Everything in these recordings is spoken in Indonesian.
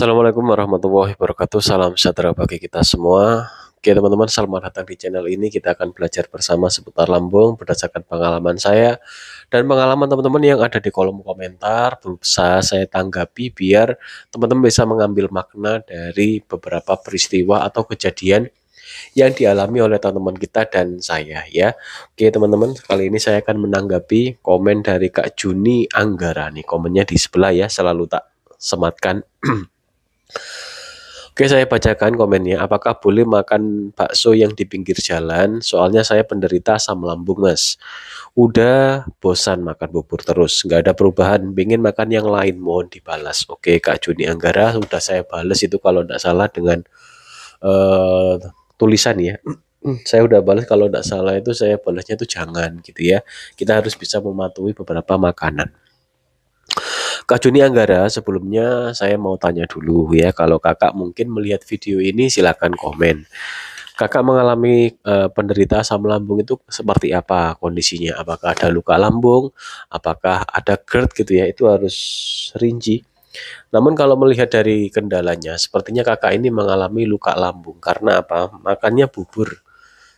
Assalamualaikum warahmatullahi wabarakatuh. Salam sejahtera bagi kita semua. Oke teman-teman, selamat datang di channel ini. Kita akan belajar bersama seputar lambung berdasarkan pengalaman saya dan pengalaman teman-teman yang ada di kolom komentar. Berusaha saya tanggapi biar teman-teman bisa mengambil makna dari beberapa peristiwa atau kejadian yang dialami oleh teman-teman kita dan saya ya. Oke teman-teman, kali ini saya akan menanggapi komen dari Kak Juni Anggara nih. Komennya di sebelah ya, selalu tak sematkan. Oke, saya bacakan komennya. Apakah boleh makan bakso yang di pinggir jalan? Soalnya saya penderita asam lambung, Mas. Udah bosan makan bubur terus, nggak ada perubahan. Pengen makan yang lain, mohon dibalas. Oke, Kak Juni Anggara, sudah saya balas itu kalau tidak salah dengan uh, tulisan ya. Saya udah balas, kalau tidak salah itu saya balasnya itu jangan gitu ya. Kita harus bisa mematuhi beberapa makanan. Kak Juni Anggara, sebelumnya saya mau tanya dulu ya, kalau kakak mungkin melihat video ini silakan komen. Kakak mengalami penderita asam lambung itu seperti apa kondisinya? Apakah ada luka lambung? Apakah ada GERD gitu ya? Itu harus rinci. Namun kalau melihat dari kendalanya, sepertinya kakak ini mengalami luka lambung. Karena apa? Makannya bubur.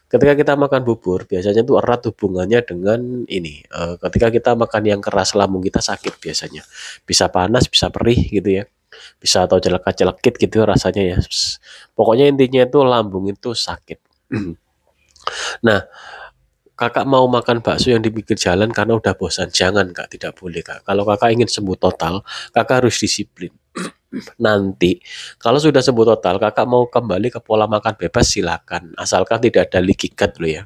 Ketika kita makan bubur, biasanya tuh erat hubungannya dengan ini. Ketika kita makan yang keras, lambung kita sakit biasanya. Bisa panas, bisa perih gitu ya. Bisa atau celeka-celekit gitu rasanya ya. Pokoknya intinya itu lambung itu sakit. Nah, kakak mau makan bakso yang di pinggir jalan karena udah bosan. Jangan kak, tidak boleh kak. Kalau kakak ingin sembuh total, kakak harus disiplin. Nanti kalau sudah sembuh total, kakak mau kembali ke pola makan bebas silakan, asalkan tidak ada leaky gut loh ya.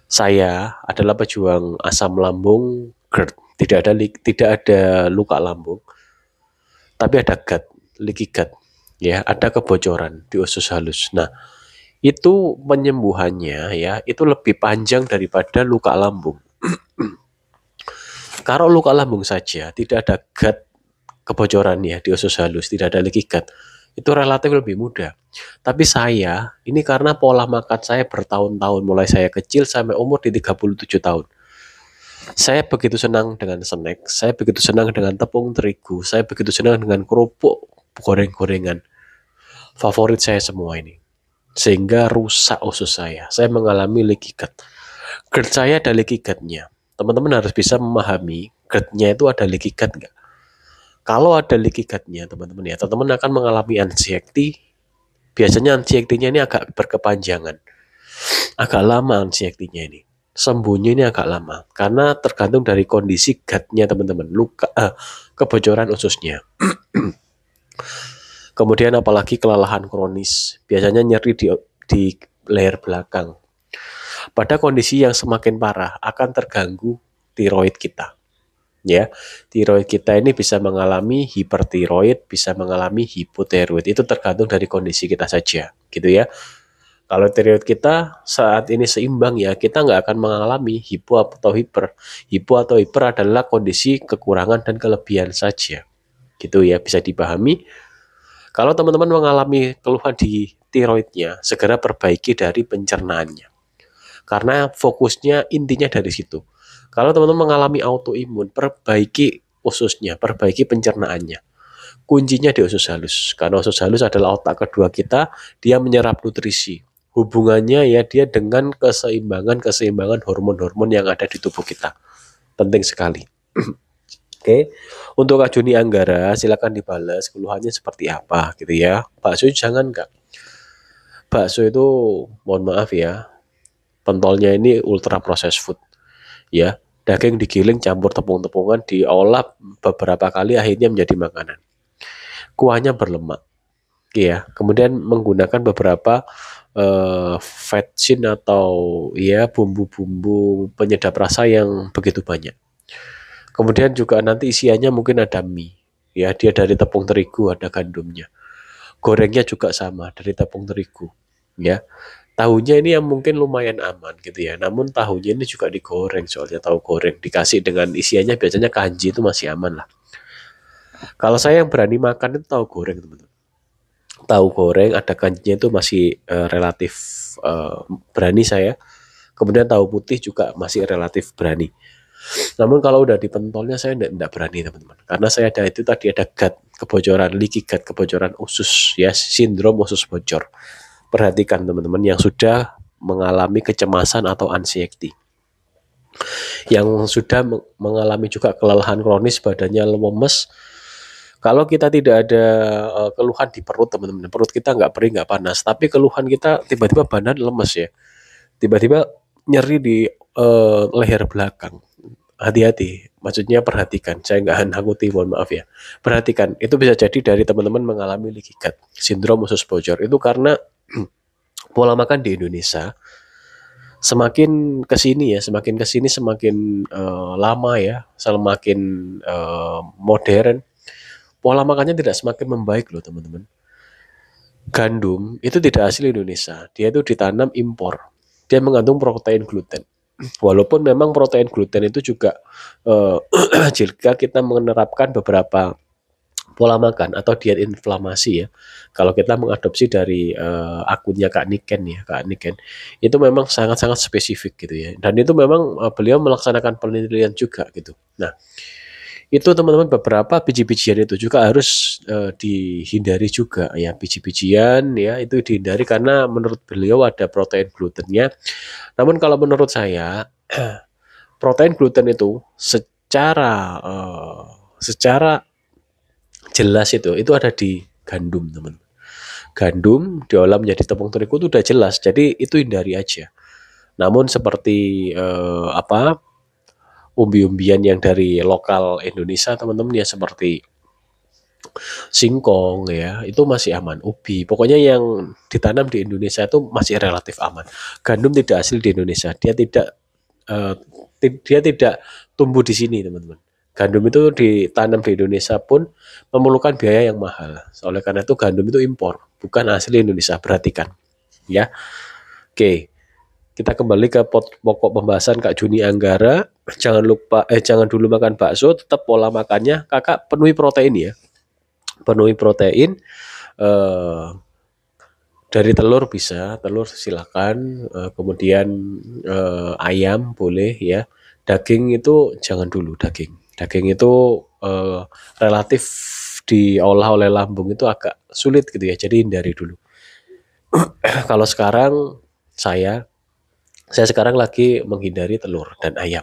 Saya adalah pejuang asam lambung GERD, tidak ada luka lambung, tapi ada gut, leaky gut ya, ada kebocoran di usus halus. Nah, itu penyembuhannya ya, itu lebih panjang daripada luka lambung. Kalau luka lambung saja tidak ada gut kebocoran ya di usus halus, tidak ada leaky gut, itu relatif lebih mudah. Tapi saya, ini karena pola makan saya bertahun-tahun, mulai saya kecil sampai umur di 37 tahun. Saya begitu senang dengan snack, saya begitu senang dengan tepung terigu, saya begitu senang dengan kerupuk goreng-gorengan. Favorit saya semua ini. Sehingga rusak usus saya. Saya mengalami leaky gut. GERD saya ada leaky gut-nya. Teman-teman harus bisa memahami GERD-nya itu ada leaky gut nggak? Kalau ada leaky gut-nya teman-teman ya, teman-teman akan mengalami anxiety. Biasanya anxiety-nya ini agak berkepanjangan. Agak lama anxiety-nya ini. Sembuhnya ini agak lama. Karena tergantung dari kondisi gut-nya teman-teman. Kebocoran ususnya. Kemudian apalagi kelelahan kronis. Biasanya nyeri di leher belakang. Pada kondisi yang semakin parah akan terganggu tiroid kita. Ya, tiroid kita ini bisa mengalami hipertiroid, bisa mengalami hipotiroid. Itu tergantung dari kondisi kita saja, gitu ya. Kalau tiroid kita saat ini seimbang ya, kita nggak akan mengalami hipo atau hiper. Hipo atau hiper adalah kondisi kekurangan dan kelebihan saja, gitu ya, bisa dipahami. Kalau teman-teman mengalami keluhan di tiroidnya, segera perbaiki dari pencernaannya. Karena fokusnya intinya dari situ. Kalau teman-teman mengalami autoimun, perbaiki ususnya, perbaiki pencernaannya. Kuncinya di usus halus. Karena usus halus adalah otak kedua kita, dia menyerap nutrisi. Hubungannya ya dia dengan keseimbangan hormon-hormon yang ada di tubuh kita. Penting sekali. Oke, untuk Kak Juni Anggara, silakan dibalas keluhannya seperti apa gitu ya. Bakso jangan Kak. Bakso itu mohon maaf ya, pentolnya ini ultra processed food ya. Daging digiling campur tepung-tepungan diolah beberapa kali akhirnya menjadi makanan. Kuahnya berlemak ya. Kemudian menggunakan beberapa vetsin atau ya bumbu-bumbu penyedap rasa yang begitu banyak. Kemudian juga nanti isiannya mungkin ada mie ya, dia dari tepung terigu, ada gandumnya. Gorengnya juga sama dari tepung terigu ya. Tahunya ini yang mungkin lumayan aman gitu ya. Namun tahunya ini juga digoreng, soalnya tahu goreng dikasih dengan isiannya biasanya kanji itu masih aman lah. Kalau saya yang berani makan itu tahu goreng teman-teman. Tahu goreng ada kanjinya itu masih relatif berani saya. Kemudian tahu putih juga masih relatif berani. Namun kalau udah di pentolnya saya enggak berani teman-teman. Karena saya ada itu tadi ada gut kebocoran, leaky gut kebocoran usus ya, sindrom usus bocor. Perhatikan teman-teman yang sudah mengalami kecemasan atau anxiety. Yang sudah mengalami juga kelelahan kronis, badannya lemes. Kalau kita tidak ada keluhan di perut teman-teman, perut kita nggak perih, nggak panas, tapi keluhan kita tiba-tiba badan lemes ya, tiba-tiba nyeri di leher belakang. Hati-hati, maksudnya perhatikan, saya nggak nakuti, mohon maaf ya. Perhatikan, itu bisa jadi dari teman-teman mengalami leaky gut, sindrom usus bocor. Itu karena pola makan di Indonesia semakin kesini ya, semakin lama ya, semakin modern, pola makannya tidak semakin membaik loh teman-teman. Gandum itu tidak asli Indonesia, dia itu ditanam impor, dia mengandung protein gluten. Walaupun memang protein gluten itu juga jika kita menerapkan beberapa pola makan atau diet inflamasi ya, kalau kita mengadopsi dari akunnya Kak Niken ya, Kak Niken, itu memang sangat-sangat spesifik gitu ya, dan itu memang beliau melaksanakan penelitian juga gitu. Nah, itu teman-teman beberapa biji-bijian itu juga harus dihindari juga ya, biji-bijian ya itu dihindari karena menurut beliau ada protein glutennya. Namun kalau menurut saya protein gluten itu secara jelas itu ada di gandum teman. Gandum diolah menjadi tepung terigu itu udah jelas, jadi itu hindari aja. Namun seperti umbi-umbian yang dari lokal Indonesia teman-teman ya, seperti singkong ya, itu masih aman. Ubi, pokoknya yang ditanam di Indonesia itu masih relatif aman. Gandum tidak asli di Indonesia, dia tidak tumbuh di sini teman-teman. Gandum itu ditanam di Indonesia pun memerlukan biaya yang mahal. Oleh karena itu gandum itu impor, bukan asli Indonesia. Perhatikan ya. Oke. Kita kembali ke pokok pembahasan Kak Juni Anggara. Jangan dulu makan bakso, tetap pola makannya Kakak penuhi protein ya. Penuhi protein dari telur bisa, telur silakan, kemudian ayam boleh ya. Daging itu jangan dulu, daging itu relatif diolah oleh lambung itu agak sulit gitu ya, jadi hindari dulu. Kalau sekarang saya sekarang lagi menghindari telur dan ayam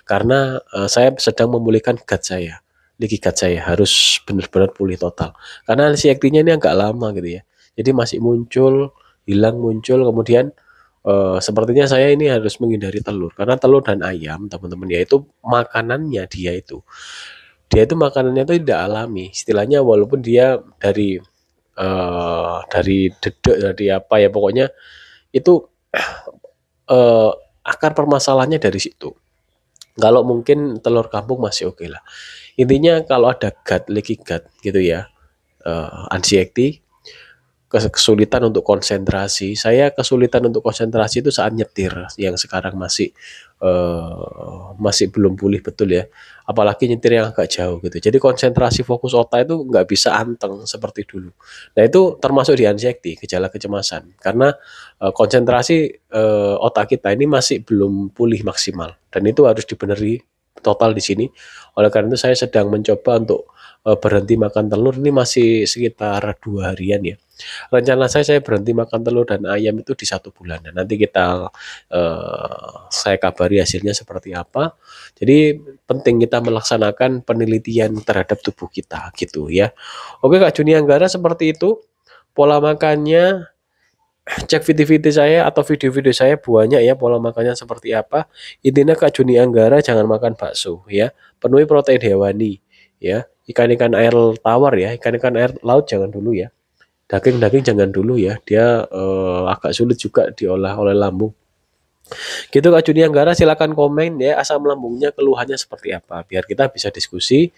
karena saya sedang memulihkan gut saya, leaky gut saya harus benar-benar pulih total karena anxiety-nya ini agak lama gitu ya, jadi masih muncul, hilang, muncul, kemudian sepertinya saya ini harus menghindari telur karena telur dan ayam teman-teman ya, itu makanannya dia itu makanannya itu tidak alami istilahnya, walaupun dia dari dedek, dari apa ya, pokoknya itu akar permasalahannya dari situ. Kalau mungkin telur kampung masih oke lah. Intinya kalau ada leaky gut gitu ya, anxiety, kesulitan untuk konsentrasi. Saya kesulitan untuk konsentrasi itu saat nyetir, yang sekarang masih belum pulih betul ya. Apalagi nyetir yang agak jauh gitu. Jadi konsentrasi fokus otak itu nggak bisa anteng seperti dulu. Nah itu termasuk di anxiety, gejala kecemasan. Karena konsentrasi otak kita ini masih belum pulih maksimal. Dan itu harus dibenerin total di sini. Oleh karena itu saya sedang mencoba untuk berhenti makan telur, ini masih sekitar 2 harian ya. Rencana saya berhenti makan telur dan ayam itu di 1 bulan. Dan nanti saya kabari hasilnya seperti apa. Jadi penting kita melaksanakan penelitian terhadap tubuh kita gitu ya. Oke Kak Juni Anggara, seperti itu pola makannya. Cek video-video saya atau video-video saya banyak ya pola makannya seperti apa. Intinya Kak Juni Anggara jangan makan bakso ya. Penuhi protein hewani ya. Ikan-ikan air tawar ya, ikan-ikan air laut jangan dulu ya. Daging-daging jangan dulu ya. Dia agak sulit juga diolah oleh lambung. Gitu Kak Juni Anggara, silakan komen ya asam lambungnya keluhannya seperti apa, biar kita bisa diskusi,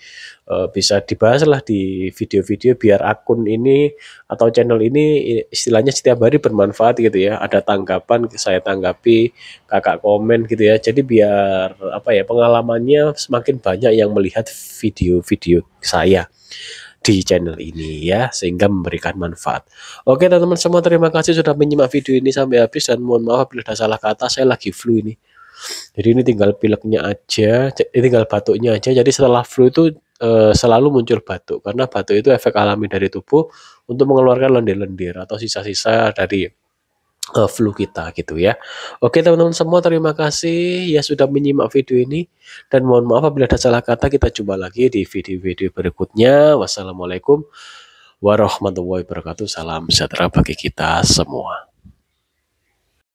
bisa dibahas lah di video-video, biar akun ini atau channel ini istilahnya setiap hari bermanfaat gitu ya, ada tanggapan saya tanggapi, kakak komen gitu ya, jadi biar apa ya, pengalamannya semakin banyak yang melihat video-video saya di channel ini ya, sehingga memberikan manfaat. Oke teman-teman semua, terima kasih sudah menyimak video ini sampai habis, dan mohon maaf bila ada salah kata, saya lagi flu ini. Jadi ini tinggal pileknya aja, tinggal batuknya aja. Jadi setelah flu itu selalu muncul batuk karena batuk itu efek alami dari tubuh untuk mengeluarkan lendir-lendir atau sisa-sisa dari flu kita gitu ya. Oke teman-teman semua, terima kasih ya sudah menyimak video ini dan mohon maaf apabila ada salah kata. Kita jumpa lagi di video-video berikutnya. Wassalamualaikum warahmatullahi wabarakatuh. Salam sejahtera bagi kita semua.